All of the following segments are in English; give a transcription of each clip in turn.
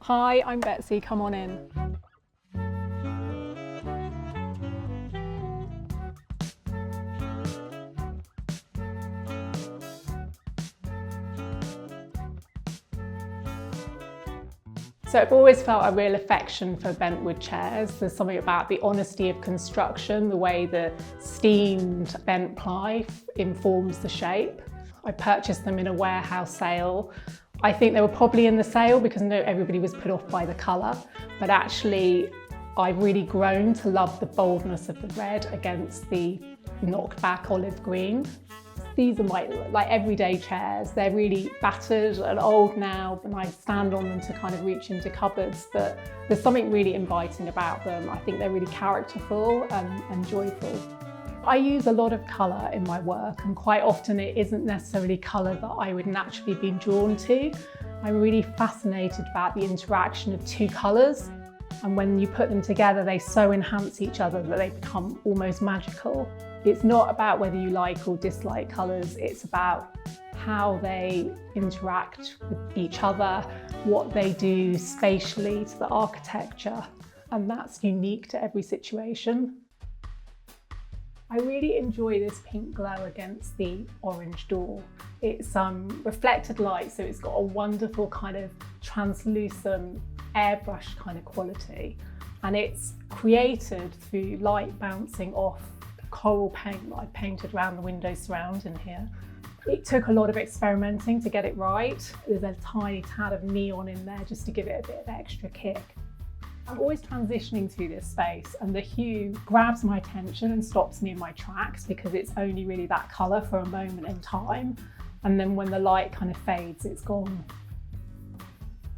Hi, I'm Betsy, come on in. So I've always felt a real affection for Bentwood chairs. There's something about the honesty of construction, the way the steamed bent ply informs the shape. I purchased them in a warehouse sale. I think they were probably in the sale because everybody was put off by the colour, but actually I've really grown to love the boldness of the red against the knocked back olive green. These are my everyday chairs. They're really battered and old now, and I stand on them to kind of reach into cupboards, but there's something really inviting about them. I think they're really characterful and joyful. I use a lot of colour in my work, and quite often it isn't necessarily colour that I would naturally be drawn to. I'm really fascinated about the interaction of two colours, and when you put them together they so enhance each other that they become almost magical. It's not about whether you like or dislike colours, it's about how they interact with each other, what they do spatially to the architecture, and that's unique to every situation. I really enjoy this pink glow against the orange door. It's reflected light, so it's got a wonderful kind of translucent airbrush kind of quality, and it's created through light bouncing off coral paint that I painted around the window surround in here. It took a lot of experimenting to get it right. There's a tiny tad of neon in there just to give it a bit of extra kick. I'm always transitioning through this space, and the hue grabs my attention and stops me in my tracks because it's only really that colour for a moment in time, and then when the light kind of fades, it's gone.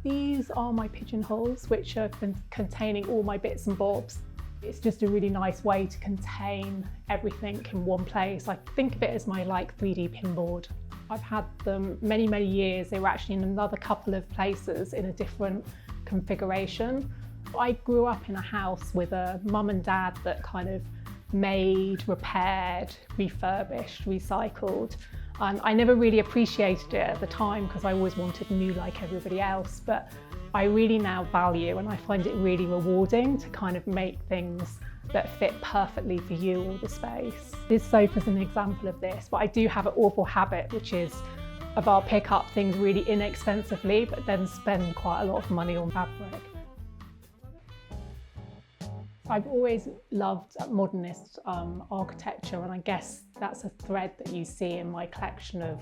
These are my pigeonholes, which have been containing all my bits and bobs. It's just a really nice way to contain everything in one place. I think of it as my 3D pinboard. I've had them many, many years. They were actually in another couple of places in a different configuration. I grew up in a house with a mum and dad that kind of made, repaired, refurbished, recycled. I never really appreciated it at the time because I always wanted new like everybody else, but I really now value, and I find it really rewarding to kind of make things that fit perfectly for you or the space. This sofa's an example of this, but I do have an awful habit, which is about pick up things really inexpensively, but then spend quite a lot of money on fabric. I've always loved modernist architecture, and I guess that's a thread that you see in my collection of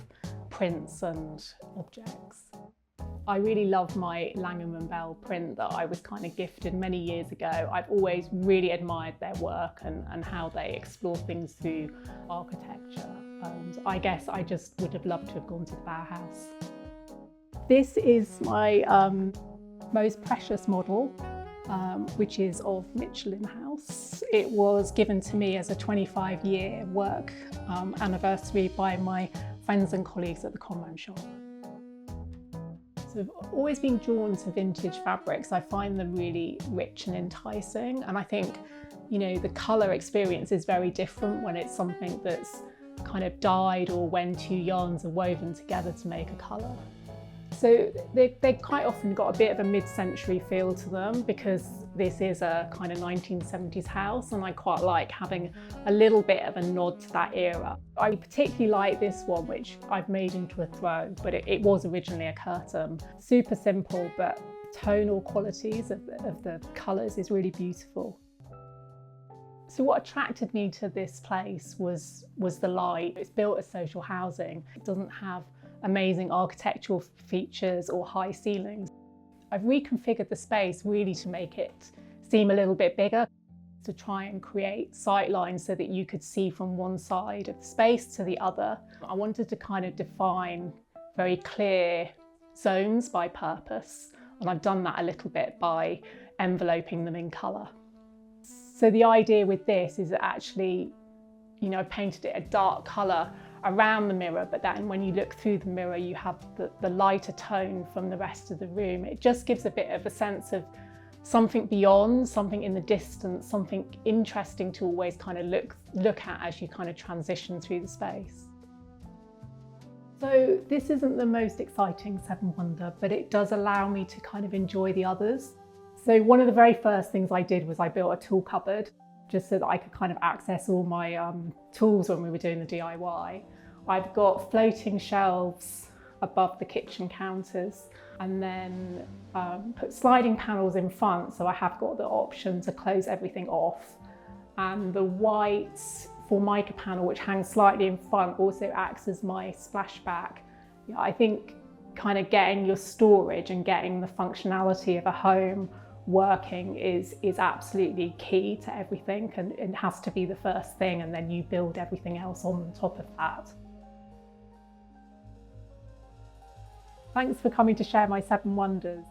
prints and objects. I really love my Langham & Bell print that I was kind of gifted many years ago. I've always really admired their work and how they explore things through architecture. And I guess I just would have loved to have gone to the Bauhaus. This is my most precious model, which is of Michelin House. It was given to me as a 25-year work anniversary by my friends and colleagues at the Combo Shop. So I've always been drawn to vintage fabrics. I find them really rich and enticing, and I think, the colour experience is very different when it's something that's kind of dyed or when two yarns are woven together to make a colour. So they quite often got a bit of a mid-century feel to them because this is a kind of 1970s house, and I quite like having a little bit of a nod to that era. I particularly like this one, which I've made into a throw, but it was originally a curtain. Super simple, but tonal qualities of the colours is really beautiful. So what attracted me to this place was the light. It's built as social housing. It doesn't have amazing architectural features or high ceilings. I've reconfigured the space really to make it seem a little bit bigger, to try and create sight lines so that you could see from one side of the space to the other. I wanted to kind of define very clear zones by purpose, and I've done that a little bit by enveloping them in colour. So the idea with this is that actually, I painted it a dark colour around the mirror, but then when you look through the mirror you have the lighter tone from the rest of the room. It just gives a bit of a sense of something beyond, something in the distance, something interesting to always kind of look at as you kind of transition through the space. So this isn't the most exciting Seven Wonder, but it does allow me to kind of enjoy the others. So one of the very first things I did was I built a tool cupboard just so that I could kind of access all my tools when we were doing the DIY. I've got floating shelves above the kitchen counters, and then put sliding panels in front, so I have got the option to close everything off. And the white Formica panel, which hangs slightly in front, also acts as my splashback. Yeah, I think kind of getting your storage and getting the functionality of a home working is absolutely key to everything, and it has to be the first thing, and then you build everything else on top of that. Thanks for coming to share my 7 wonders.